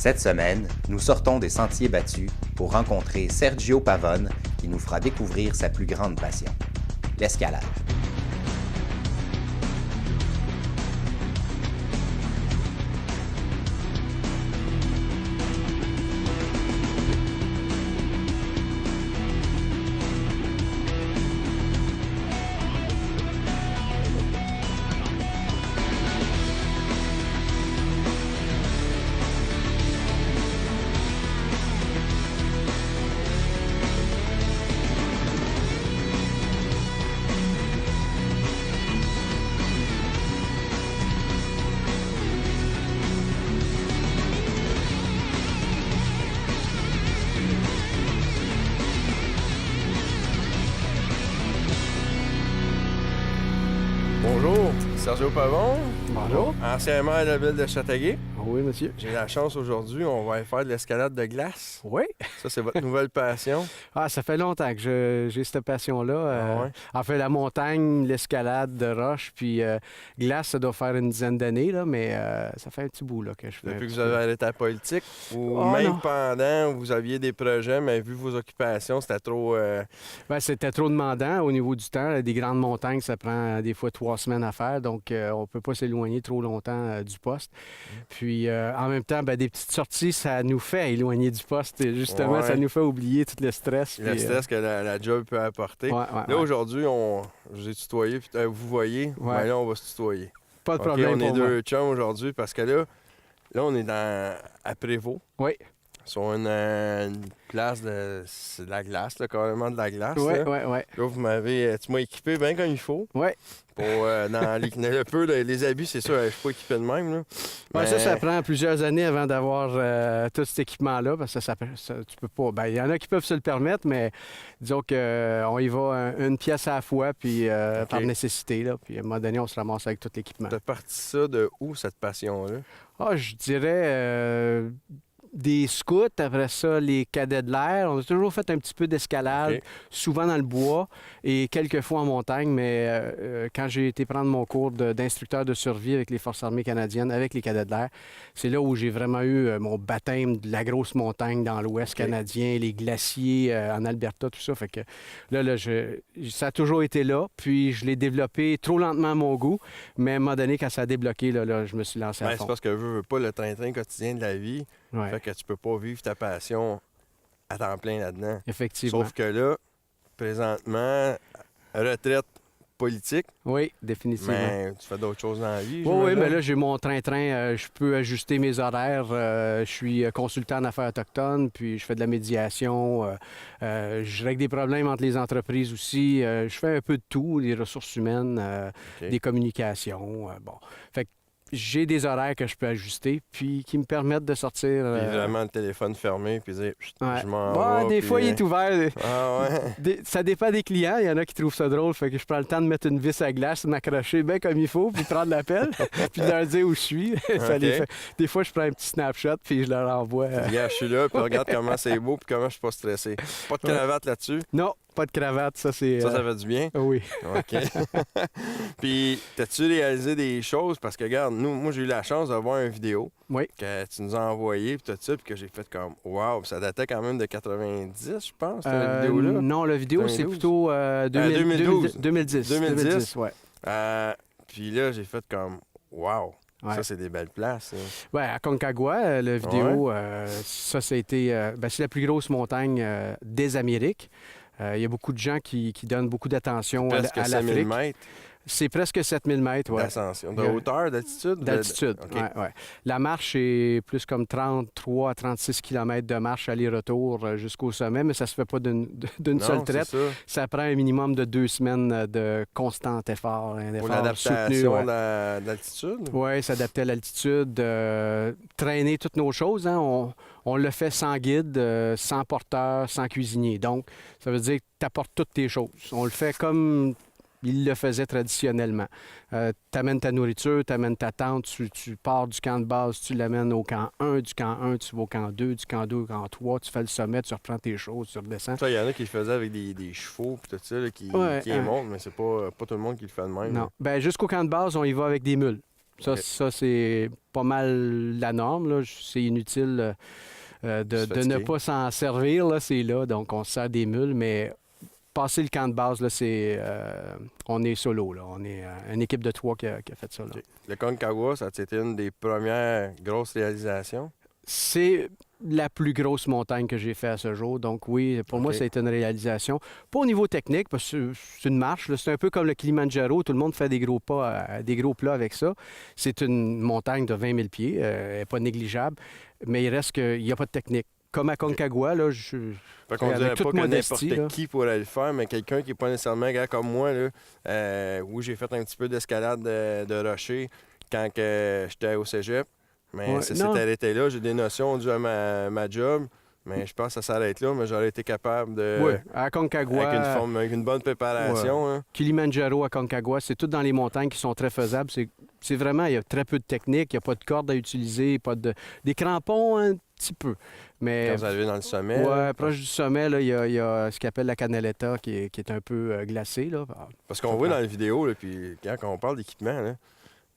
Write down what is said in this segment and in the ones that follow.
Cette semaine, nous sortons des sentiers battus pour rencontrer Sergio Pavone qui nous fera découvrir sa plus grande passion, l'escalade. Bonjour, Sergio Pavone. Bonjour. Ancien maire de la ville de Châteauguay. Oui, monsieur. J'ai la chance aujourd'hui, on va aller faire de l'escalade de glace. Oui. Ça, c'est votre nouvelle passion. Ah, ça fait longtemps que j'ai cette passion-là. Ah ouais? En fait, la montagne, l'escalade de roche, puis glace, ça doit faire une dizaine d'années, là, mais ça fait un petit bout là, que je fais. Depuis que vous avez arrêté la politique, ou Oh, même non. pendant, vous aviez des projets, mais vu vos occupations, c'était trop... Ben, c'était trop demandant au niveau du temps. Des grandes montagnes, ça prend des fois 3 semaines à faire, donc on ne peut pas s'éloigner trop longtemps du poste. Puis en même temps, ben, des petites sorties, ça nous fait éloigner du poste. Et justement, Ouais. ça nous fait oublier tout le stress. Le puis, stress que la job peut apporter. ouais, Là, aujourd'hui, je vous ai tutoyé, puis vous voyez, Ouais. ben là, on va se tutoyer. pas de OK, problème on est pour moi. deux chums aujourd'hui, parce que là, on est à Prévost. Oui, Sur une place c'est de la glace, là, carrément de la glace. oui, là. oui, oui. Là, tu m'as équipé bien comme il faut. Oui. Pour, dans le peu, les habits, c'est sûr, je suis pas équipé de même. Là. Ouais, Mais- ça prend plusieurs années avant d'avoir tout cet équipement-là, parce que tu peux pas. Ben, il y en a qui peuvent se le permettre, mais disons qu'on y va une pièce à la fois, puis OK. par nécessité, là, puis à un moment donné, on se ramasse avec tout l'équipement. T'as parti ça de où, cette passion-là? Ah, je dirais des scouts, après ça, les cadets de l'air. On a toujours fait un petit peu d'escalade, OK. souvent dans le bois et quelques fois en montagne, mais quand j'ai été prendre mon cours d'instructeur de survie avec les Forces armées canadiennes, avec les cadets de l'air, c'est là où j'ai vraiment eu mon baptême de la grosse montagne dans l'Ouest OK. canadien, les glaciers en Alberta, tout ça. Fait que là, ça a toujours été là, puis je l'ai développé trop lentement à mon goût, mais à un moment donné, quand ça a débloqué, là, je me suis lancé à Ben, fond. c'est parce que veux pas le train-train quotidien de la vie. Ouais, Fait que tu peux pas vivre ta passion à temps plein là-dedans. effectivement. Sauf que là, présentement, retraite politique, Oui, définitivement. mais tu fais d'autres choses dans la vie. Oui, oui, j'imagine? mais là, j'ai mon train-train. Je peux ajuster mes horaires. Je suis consultant en affaires autochtones, puis je fais de la médiation. Je règle des problèmes entre les entreprises aussi. Je fais un peu de tout, des ressources humaines, OK. des communications. Bon. Fait que j'ai des horaires que je peux ajuster, puis qui me permettent de sortir. Puis vraiment le téléphone fermé, puis dire Chut, Ouais. je m'en Bon, vais. des puis- fois, il est ouvert. Ah ouais? Ça dépend des clients. Il y en a qui trouvent ça drôle. Fait que je prends le temps de mettre une vis à glace, de m'accrocher bien comme il faut, puis prendre l'appel, puis de leur dire où je suis. Ça OK. les fait. Des fois, je prends un petit snapshot, puis je leur envoie. Regarde, je suis là, puis regarde comment c'est beau, puis comment je suis pas stressé. Pas de cravate là-dessus. Non, pas de cravate. Ça, c'est. Ça fait du bien. Oui. OK. Puis, t'as-tu réalisé des choses? Parce que, regarde, moi, j'ai eu la chance de voir une vidéo Oui. que tu nous as envoyée, puis tout ça, puis que j'ai fait comme, wow, ça datait quand même de 90, je pense, cette vidéo-là. Non, la vidéo, c'est 2012. plutôt 2012. 2010. 2010. Ouais. Puis là, j'ai fait comme, wow, Ouais. ça, c'est des belles places. hein. Ouais, à Concagua, la vidéo, ça a été. C'est la plus grosse montagne des Amériques. Il y a beaucoup de gens qui donnent beaucoup d'attention Presque à 5000 l'Afrique. mètres C'est presque 7000 mètres, ouais. d'ascension. De Il y a- hauteur, d'altitude? D'altitude, OK. ouais, ouais. La marche est plus comme 33 à 36 km de marche aller-retour jusqu'au sommet, mais ça se fait pas d'une seule Non, c'est traite. ça. Ça prend un minimum de 2 semaines de constant effort, un Pour effort soutenu. l'adaptation Ouais. de l'altitude? Oui, s'adapter à l'altitude, traîner toutes nos choses. Hein. On le fait sans guide, sans porteur, sans cuisinier. Donc, ça veut dire que tu apportes toutes tes choses. On le fait comme il le faisait traditionnellement. Tu amènes ta nourriture, tu amènes ta tente, tu pars du camp de base, tu l'amènes au camp 1, du camp 1, tu vas au camp 2, du camp 2 au camp 3, tu fais le sommet, tu reprends tes choses, tu redescends. Ça, il y en a qui le faisaient avec des chevaux puis tout ça, là, qui Ouais, les montent, mais c'est pas tout le monde qui le fait de même. Non. Ben, jusqu'au camp de base, on y va avec des mules. Ça, OK. ça c'est pas mal la norme, là. C'est inutile de ne pas s'en servir, là. C'est là, donc on se sert des mules, mais passer le camp de base, là, on est solo, là. On est une équipe de 3 qui a fait ça, là. OK. Le Concagua, ça a été une des premières grosses réalisations. C'est la plus grosse montagne que j'ai fait à ce jour. Donc oui, pour moi, OK. ça a été une réalisation. Pas au niveau technique, parce que c'est une marche, là. C'est un peu comme le Kilimanjaro. Tout le monde fait des gros pas, des gros plats avec ça. C'est une montagne de 20 000 pieds. Elle n'est pas négligeable, mais il reste qu'il n'y a pas de technique. Comme à Concagua, là, Fait qu'on avec dirait toute pas que modestie, là. n'importe qui pourrait le faire, mais quelqu'un qui n'est pas nécessairement gars comme moi, là, où j'ai fait un petit peu d'escalade de rocher quand que j'étais au cégep. Mais Ouais, ça non. s'est arrêté là. J'ai des notions dues à ma job, mais je pense que ça s'arrête là. Mais j'aurais été capable de... Oui, à Concagua, avec une bonne préparation. Hein. Kilimanjaro à Concagua, c'est tout dans les montagnes qui sont très faisables. C'est vraiment, il y a très peu de technique, il n'y a pas de corde à utiliser, des crampons un petit peu. Mais Quand vous arrivez dans le sommet. ouais, là. proche du sommet, là, il y a ce qu'on appelle la Canaletta qui est un peu glacée, là. Parce qu'on voit dans la vidéo, là, puis quand on parle d'équipement, là,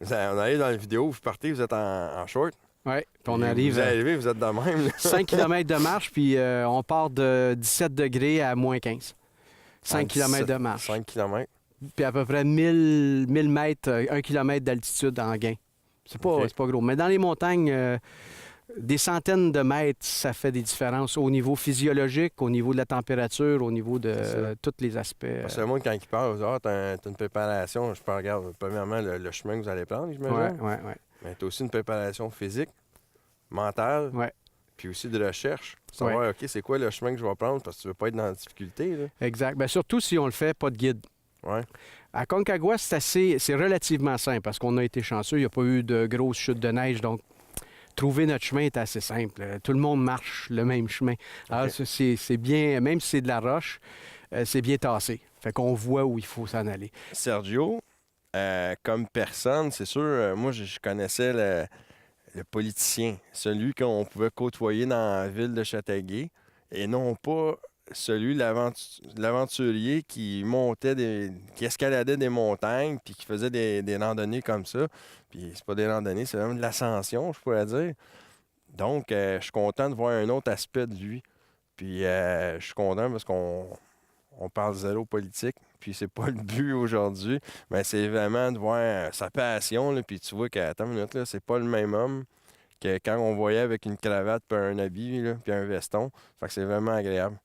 on arrive dans la vidéo, vous partez, vous êtes en short. Oui, puis on puis arrive Vous arrivez, vous êtes de même. là. 5 km de marche, puis on part de 17 degrés à moins 15. 5 km de marche. 5 km. Puis à peu près 1000 mètres, 1 km d'altitude en gain. C'est pas, OK. c'est pas gros. Mais dans les montagnes, des centaines de mètres, ça fait des différences au niveau physiologique, au niveau de la température, au niveau de C'est ça. tous les aspects. Parce que le monde, quand il parle, vous dites, t'as une préparation. Je peux regarder, premièrement, le chemin que vous allez prendre, j'imagine. Oui. Mais t'as aussi une préparation physique, mentale, Ouais. puis aussi de recherche. Savoir, OK, c'est quoi le chemin que je vais prendre parce que tu veux pas être dans la difficulté. Là. Exact. Bien, surtout si on le fait pas de guide. Ouais. À Concagua, c'est relativement simple parce qu'on a été chanceux. Il n'y a pas eu de grosses chutes de neige. Donc, trouver notre chemin est assez simple. Tout le monde marche le même chemin. Alors, OK. c'est bien, même si c'est de la roche, c'est bien tassé. Fait qu'on voit où il faut s'en aller. Sergio, comme personne, c'est sûr, moi, je connaissais le politicien, celui qu'on pouvait côtoyer dans la ville de Châteauguay, et non pas celui, l'aventurier qui montait, qui escaladait des montagnes, puis qui faisait des randonnées comme ça. Puis c'est pas des randonnées, c'est même de l'ascension, je pourrais dire. Donc, je suis content de voir un autre aspect de lui. Puis je suis content parce qu'on parle zéro politique, puis c'est pas le but aujourd'hui, mais c'est vraiment de voir sa passion, là, puis tu vois qu'attends une minute, là, c'est pas le même homme que quand on voyait avec une cravate, puis un habit, là, puis un veston. Fait que c'est vraiment agréable.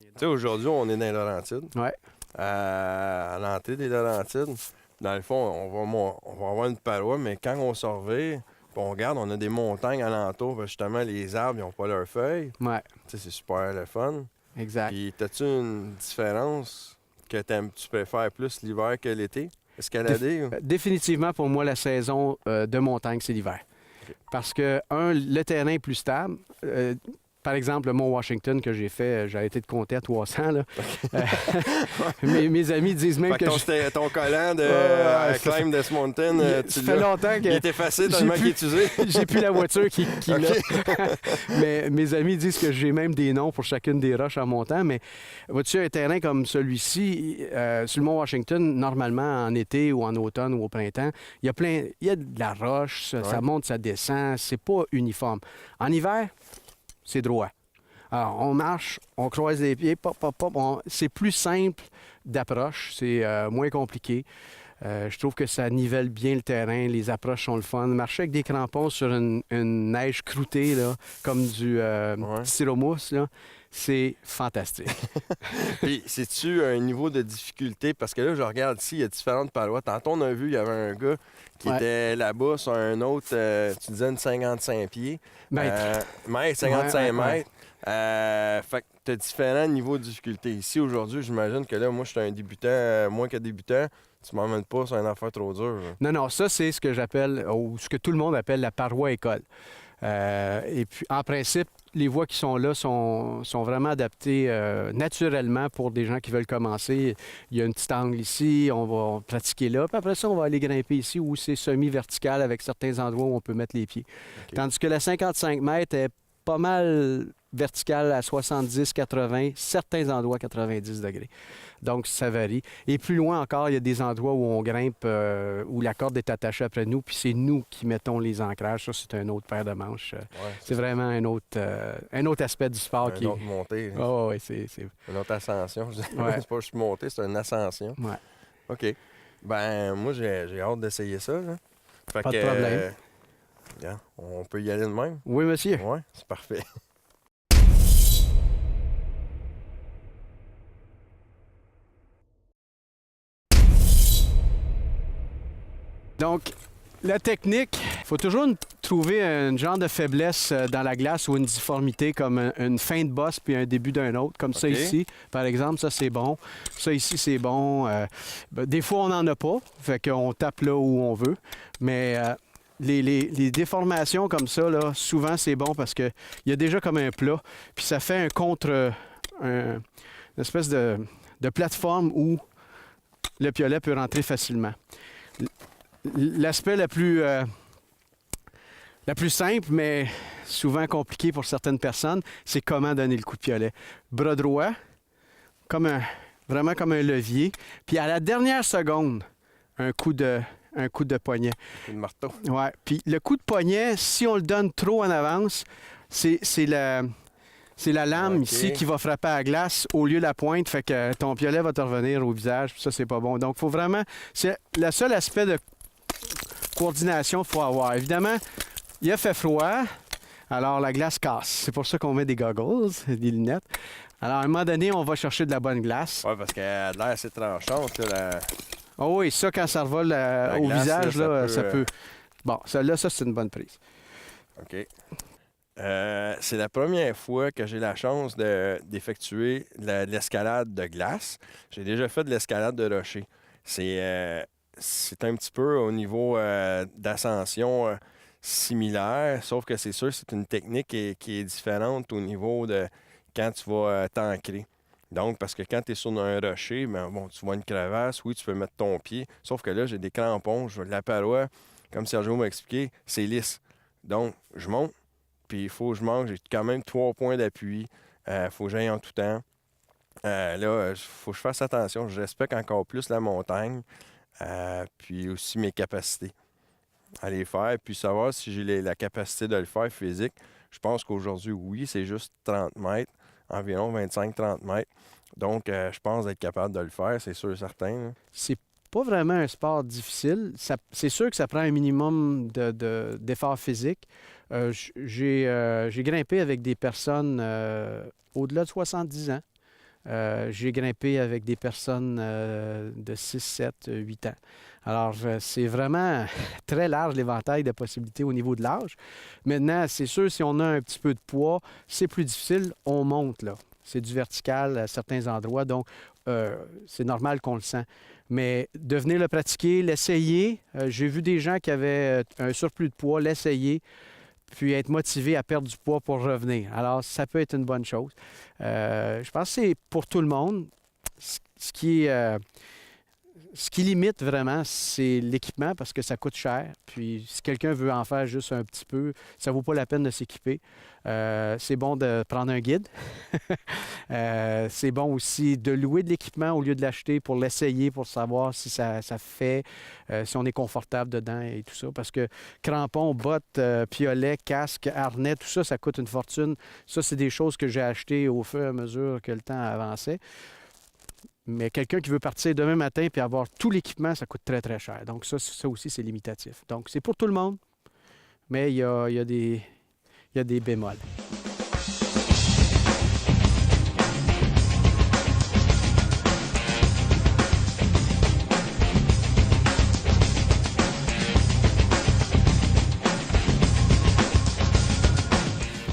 Tu sais, aujourd'hui, on est dans les Laurentides, Ouais. à l'entrée des Laurentides. Dans le fond, on va avoir une paroi, mais quand on s'en revient, puis on regarde, on a des montagnes alentour, parce que justement, les arbres, ils n'ont pas leurs feuilles. Ouais. Tu sais, c'est super le fun. Exact. Puis, as-tu une différence que tu préfères plus l'hiver que l'été? Escalader? ou- Définitivement, pour moi, la saison de montagne, c'est l'hiver. OK. Parce que, le terrain est plus stable. Par exemple, le Mont Washington que j'ai fait, j'ai arrêté de compter à 300. Là. Mes amis disent même Fait que que... ton collant de Ouais, Climb This Mountain, tu ça fait l'as. longtemps Il que est effacé j'ai tellement plus- qu'il est usé. j'ai plus la voiture qui OK. l'a. Mais mes amis disent que j'ai même des noms pour chacune des roches en montant. Mais vois-tu, un terrain comme celui-ci, sur le Mont Washington, normalement, en été ou en automne ou au printemps, il y a de la roche, ça Ouais. monte, ça descend, c'est pas uniforme. En hiver, c'est droit. Alors, on marche, on croise les pieds, pop, pop, pop. C'est plus simple d'approche, c'est moins compliqué. Je trouve que ça nivelle bien le terrain, les approches sont le fun. Marcher avec des crampons sur une neige croûtée, là, comme du styromousse, là, c'est fantastique. Puis, c'est-tu un niveau de difficulté? Parce que là, je regarde ici, il y a différentes parois. Tantôt, on a vu, il y avait un gars qui Ouais. était là-bas sur un autre, tu disais une 55 pieds. Mètres. Mètres, 55 Ouais. mètres. Fait que tu as différents niveaux de difficulté. Ici, aujourd'hui, j'imagine que là, moi, je suis un débutant, moins que débutant. Tu m'emmènes pas sur une affaire trop dure. là. Non, ça, c'est ce que j'appelle, ou ce que tout le monde appelle la paroi école. Et puis, en principe, les voies qui sont là sont vraiment adaptées naturellement pour des gens qui veulent commencer. Il y a un petit angle ici, on va pratiquer là. Puis après ça, on va aller grimper ici où c'est semi-vertical avec certains endroits où on peut mettre les pieds. OK. Tandis que la 55 mètres est pas mal vertical à 70, 80, certains endroits 90 degrés. Donc, ça varie. Et plus loin encore, il y a des endroits où on grimpe, où la corde est attachée après nous, puis c'est nous qui mettons les ancrages. Ça, c'est un autre paire de manches. Ouais, C'est vraiment un autre aspect du sport une autre montée. Oh, oui, c'est... Une autre ascension. Ouais. C'est pas juste monter, c'est une ascension. Ouais. OK. Ben, moi, j'ai hâte d'essayer ça. Là. Fait Pas de que, problème. Regarde, on peut y aller de même. Oui, monsieur. Ouais, c'est parfait. Donc, la technique, il faut toujours trouver un genre de faiblesse dans la glace ou une difformité comme une fin de bosse puis un début d'un autre, comme ça OK. ici. Par exemple, ça c'est bon. Ça ici c'est bon. Des fois on n'en a pas, fait qu'on tape là où on veut. Mais les déformations comme ça, là, souvent c'est bon parce qu'il y a déjà comme un plat. Puis ça fait un contre... une espèce de plateforme où le piolet peut rentrer facilement. L'aspect la plus simple, mais souvent compliqué pour certaines personnes, c'est comment donner le coup de piolet. Bras droit, vraiment comme un levier, puis à la dernière seconde, un coup de poignet. Le marteau. Ouais. Puis le coup de poignet, si on le donne trop en avance, c'est la lame ici qui va frapper à la glace au lieu de la pointe, fait que ton piolet va te revenir au visage, puis ça, c'est pas bon. Donc, il faut vraiment... C'est le seul aspect de coordination qu'il faut avoir. Évidemment, il a fait froid, alors la glace casse. C'est pour ça qu'on met des goggles, des lunettes. Alors, à un moment donné, on va chercher de la bonne glace. Ouais, parce qu'elle a l'air assez tranchante. Là, Oh oui, ça, quand ça revole au glace, visage, là, ça peut... Bon, celle-là, ça, c'est une bonne prise. OK. C'est la première fois que j'ai la chance d'effectuer de l'escalade de glace. J'ai déjà fait de l'escalade de rocher. C'est un petit peu au niveau d'ascension similaire, sauf que c'est sûr c'est une technique qui est différente au niveau de quand tu vas t'ancrer. Donc, parce que quand tu es sur un rocher, ben, bon, tu vois une crevasse, oui, tu peux mettre ton pied, sauf que là, j'ai des crampons, la paroi, comme Sergio m'a expliqué, c'est lisse. Donc, je monte, puis il faut que je manque, j'ai quand même 3 points d'appui, il faut que j'aille en tout temps. Là, il faut que je fasse attention, je respecte encore plus la montagne. Puis aussi mes capacités à les faire, puis savoir si j'ai la capacité de le faire physique. Je pense qu'aujourd'hui, oui, c'est juste 30 mètres, environ 25-30 mètres. Donc, je pense être capable de le faire, c'est sûr et certain. Là. C'est pas vraiment un sport difficile. C'est sûr que ça prend un minimum d'effort physique. J'ai grimpé avec des personnes au-delà de 70 ans. J'ai grimpé avec des personnes de 6, 7, 8 ans. Alors, c'est vraiment très large l'éventail de possibilités au niveau de l'âge. Maintenant, c'est sûr, si on a un petit peu de poids, c'est plus difficile, on monte là. C'est du vertical à certains endroits, donc c'est normal qu'on le sent. Mais de venir le pratiquer, l'essayer, j'ai vu des gens qui avaient un surplus de poids, l'essayer, puis être motivé à perdre du poids pour revenir. Alors, ça peut être une bonne chose. Je pense que c'est pour tout le monde. Ce qui limite vraiment, c'est l'équipement parce que ça coûte cher. Puis, si quelqu'un veut en faire juste un petit peu, ça ne vaut pas la peine de s'équiper. C'est bon de prendre un guide. C'est bon aussi de louer de l'équipement au lieu de l'acheter pour l'essayer, pour savoir si ça fait, si on est confortable dedans et tout ça. Parce que crampons, bottes, piolets, casque, harnais, tout ça, ça coûte une fortune. Ça, c'est des choses que j'ai achetées au fur et à mesure que le temps avançait. Mais quelqu'un qui veut partir demain matin et avoir tout l'équipement, ça coûte très, très cher. Donc ça aussi, c'est limitatif. Donc c'est pour tout le monde, mais il y a des bémols.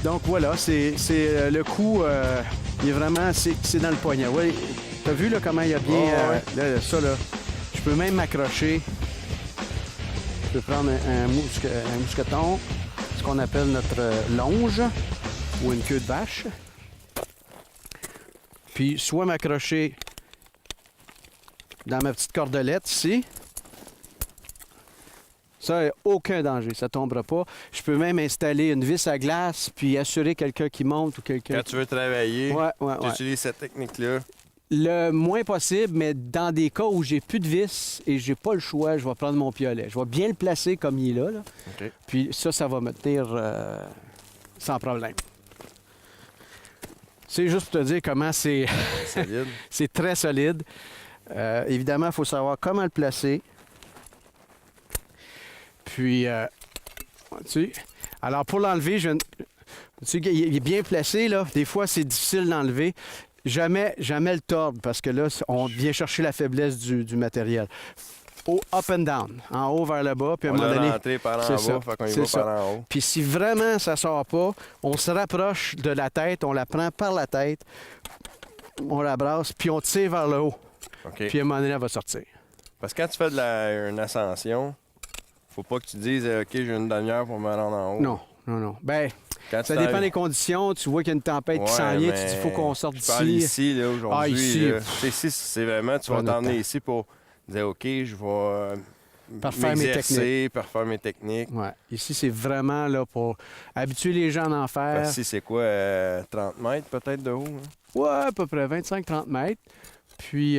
Donc voilà, c'est le coup, il est vraiment, c'est dans le poignet. Oui, t'as vu là, comment il a bien, là, ça là, je peux même m'accrocher. Je peux prendre un mousqueton, ce qu'on appelle notre longe ou une queue de vache. Puis soit m'accrocher dans ma petite cordelette ici, Ça, aucun danger, ça ne tombera pas. Je peux même installer une vis à glace puis assurer quelqu'un qui monte ou quelqu'un... Quand tu veux travailler, Ouais. tu utilises cette technique-là. Le moins possible, mais dans des cas où j'ai plus de vis et j'ai pas le choix, je vais prendre mon piolet. Je vais bien le placer comme il est là. OK. Puis ça va me tenir sans problème. C'est juste pour te dire comment c'est Solide. c'est très solide. Évidemment, il faut savoir comment le placer. Puis, alors pour l'enlever, il est bien placé, là. Des fois, c'est difficile d'enlever. Jamais le tordre, parce que là, on vient chercher la faiblesse du matériel. Up and down, en haut vers le bas, puis à un On moment l'a donné... rentré par en c'est bas, ça, fait qu'on y c'est va ça. par en haut. Puis si vraiment ça sort pas, on se rapproche de la tête, on la prend par la tête, on la brasse, puis on tire vers le haut. OK. Puis à un moment donné, elle va sortir. Parce que quand tu fais une ascension, faut pas que tu dises OK, j'ai une demi-heure pour me rendre en haut. Non. Ben, Quand tu ça dépend t'arrives- des conditions. Tu vois qu'il y a une tempête qui Ouais, s'en vient, tu mais dis, il faut qu'on sorte je parle d'ici. ici, là, aujourd'hui. Ah, ici. Là. Tu sais, ici, c'est vraiment, tu Pas vas notre t'emmener temps. ici pour dire OK, je vais Parfaire mes m'exercer, parfaire mes techniques. Ouais. Ici, c'est vraiment là pour habituer les gens à en faire. Ici, c'est quoi, 30 mètres peut-être de haut? Hein? Ouais, à peu près 25-30 mètres. Puis,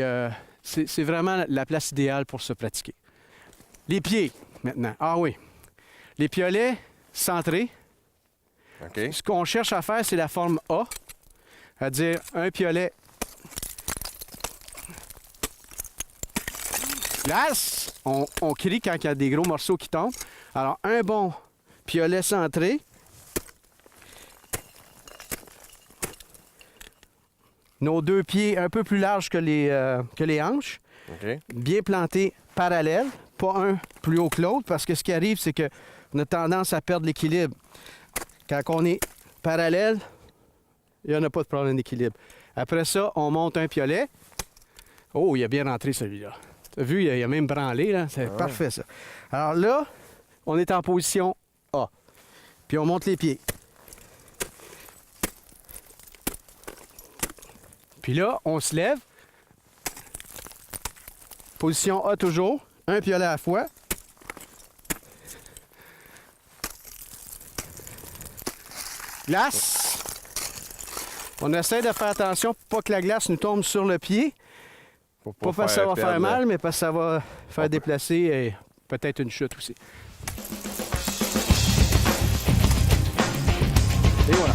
c'est vraiment la place idéale pour se pratiquer. Les pieds, maintenant. Ah oui. Les piolets centrés. OK. Ce qu'on cherche à faire, c'est la forme A. C'est-à-dire un piolet glace. On crie quand il y a des gros morceaux qui tombent. Alors, un bon piolet centré. Nos deux pieds un peu plus larges que les hanches. OK. Bien plantés parallèles. Pas un plus haut que l'autre, parce que ce qui arrive, c'est qu'on a tendance à perdre l'équilibre. Quand on est parallèle, il n'y en a pas de problème d'équilibre. Après ça, on monte un piolet. Oh, il a bien rentré celui-là. Tu as vu, il a même branlé, là. C'est parfait, ça. Alors là, on est en position A. Puis on monte les pieds. Puis là, on se lève. Position A toujours. Un piolet à la fois. Glace. On essaie de faire attention pour pas que la glace nous tombe sur le pied. Pour Pas parce que ça va faire perdre- mal, mais parce que ça va faire déplacer et peut-être une chute aussi. Et voilà.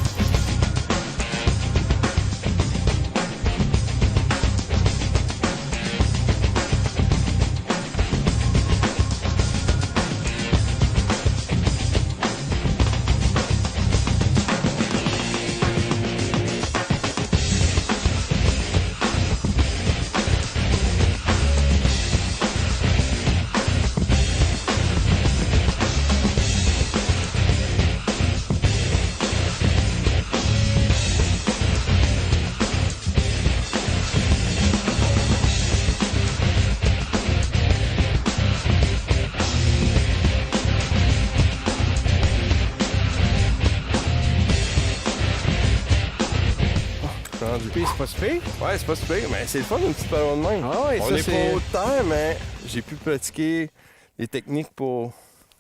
Rendu. Puis c'est pas super. Ouais, c'est pas super, mais c'est le fun une petite parole de même. Ah ouais, On ça, est c'est- pas haut de terre, mais j'ai pu pratiquer les techniques pour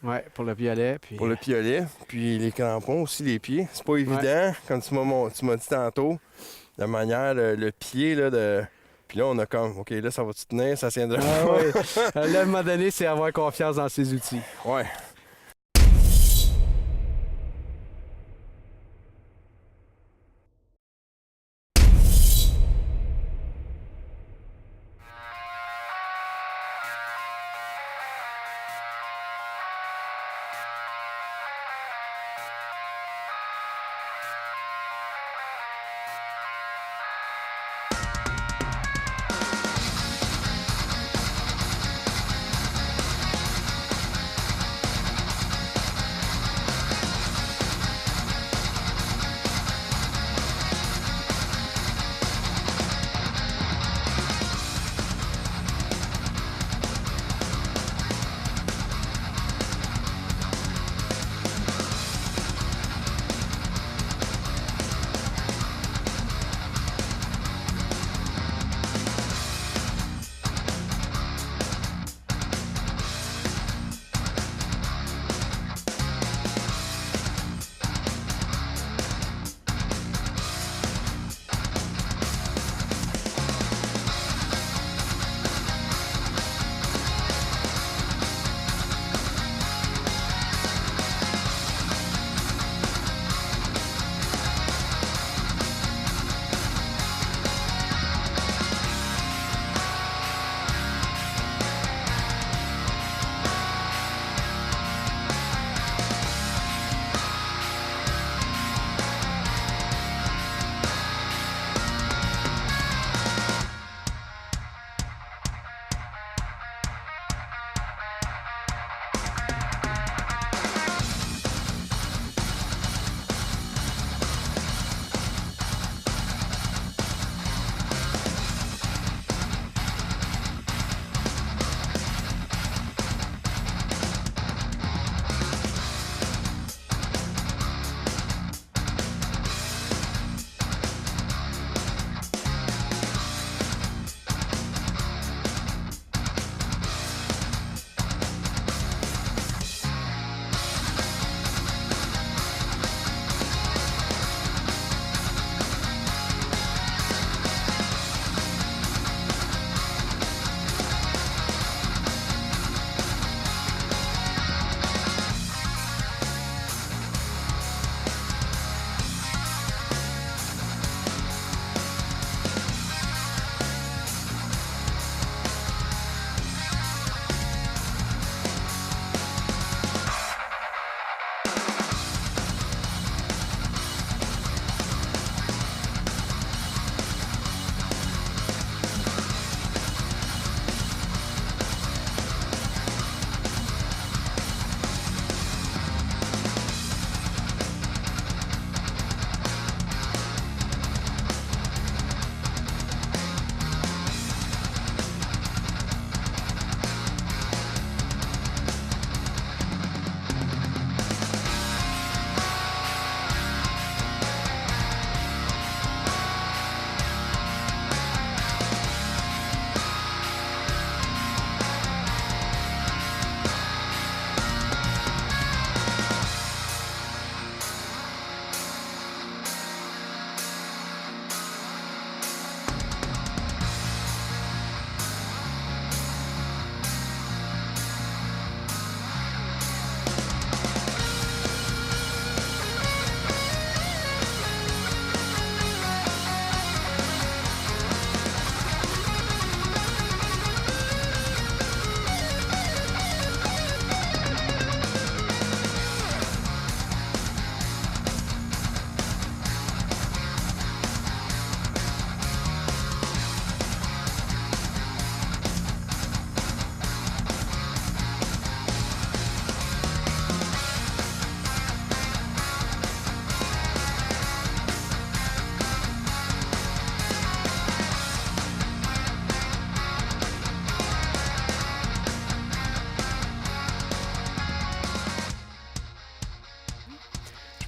Ouais, pour le piolet. Puis... le piolet, puis les crampons aussi, les pieds. C'est pas évident, comme tu m'as dit tantôt, la manière, le pied, là, de... Puis là, on a comme, OK, là, ça va-tu tenir? Ça tiendra Ah pas? ouais. Là, à un moment donné, c'est avoir confiance dans ses outils. Ouais.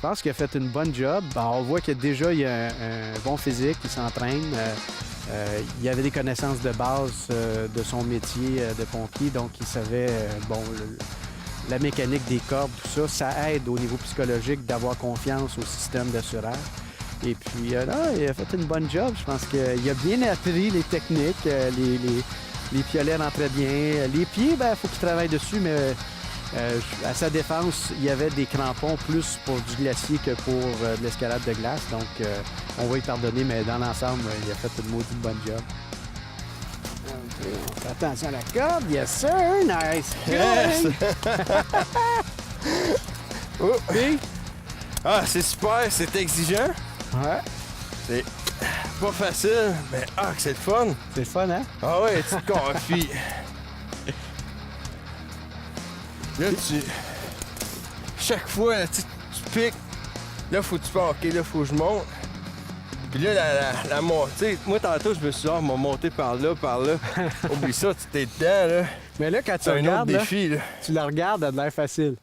pense qu'il a fait une bonne job. Bon, on voit que déjà, il a un bon physique, il s'entraîne. Il avait des connaissances de base de son métier de pompier, donc il savait, la mécanique des cordes, tout ça. Ça aide au niveau psychologique d'avoir confiance au système d'assurage. Et puis, là, il a fait une bonne job. Je pense qu'il a bien appris les techniques. Les piolets rentraient bien. Les pieds, il faut qu'il travaille dessus, mais à sa défense, il y avait des crampons plus pour du glacier que pour de l'escalade de glace. Donc, on va y pardonner, mais dans l'ensemble, il a fait une maudite bonne job. OK, on fait attention à la corde. Yes, sir! Nice! Yes! Oh. Puis, Ah, c'est super, c'est exigeant. ouais, C'est pas facile, mais que c'est le fun. c'est le fun, hein? Ah ouais, tu te confies. Là, chaque fois, là, tu piques. Là, faut que tu penses, OK, là, faut que je monte. Puis là, la montée. Moi, tantôt, je me suis dit, on m'a monté par là, par là. Oublie ça, tu t'es dedans, là. Mais là, quand tu C'est un autre regardes, là, défi, là. tu la regardes, elle a l'air facile.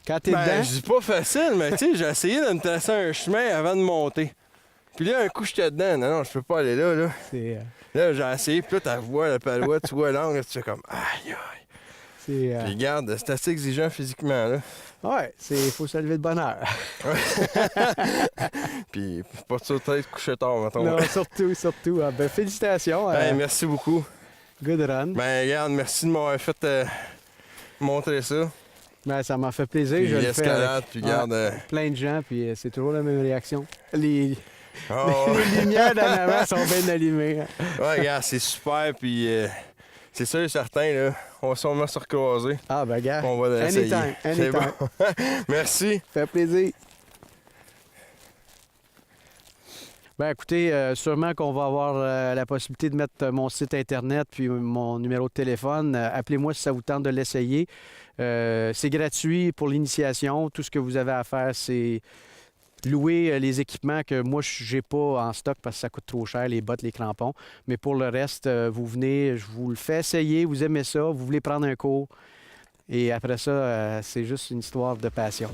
Quand t'es Ben, dedans, je dis pas facile, mais tu sais, j'ai essayé de me tracer un chemin avant de monter. Puis là, un coup, j'étais dedans. Non, je peux pas aller là, là. c'est... Là, j'ai essayé, puis là, tu vois la palois, tu vois l'angle, tu fais comme, aïe, aïe. Puis regarde, c'est assez exigeant physiquement, là. Ouais, il faut se lever de bonne heure. Puis pas de sauter, de coucher tard, mettons. Non, surtout. Ah, félicitations. Hey, merci beaucoup. Good run. Ben, regarde, merci de m'avoir fait montrer ça. Ben, ça m'a fait plaisir. Puis Je le fais l'escalade, avec puis regarde. plein de gens, puis c'est toujours la même réaction. Les Oh, les lumières d'en avant sont bien allumées. ouais, regarde, c'est super, puis c'est sûr et certain, là, on va sûrement se recroiser. Ah, ben, gars. On va l'essayer. Anytime. C'est bon. Merci. Ça fait plaisir. Ben, écoutez, sûrement qu'on va avoir la possibilité de mettre mon site Internet puis mon numéro de téléphone. Appelez-moi si ça vous tente de l'essayer. C'est gratuit pour l'initiation. Tout ce que vous avez à faire, c'est louer les équipements que moi, je n'ai pas en stock parce que ça coûte trop cher, les bottes, les crampons. Mais pour le reste, vous venez, je vous le fais essayer, vous aimez ça, vous voulez prendre un cours. Et après ça, c'est juste une histoire de passion.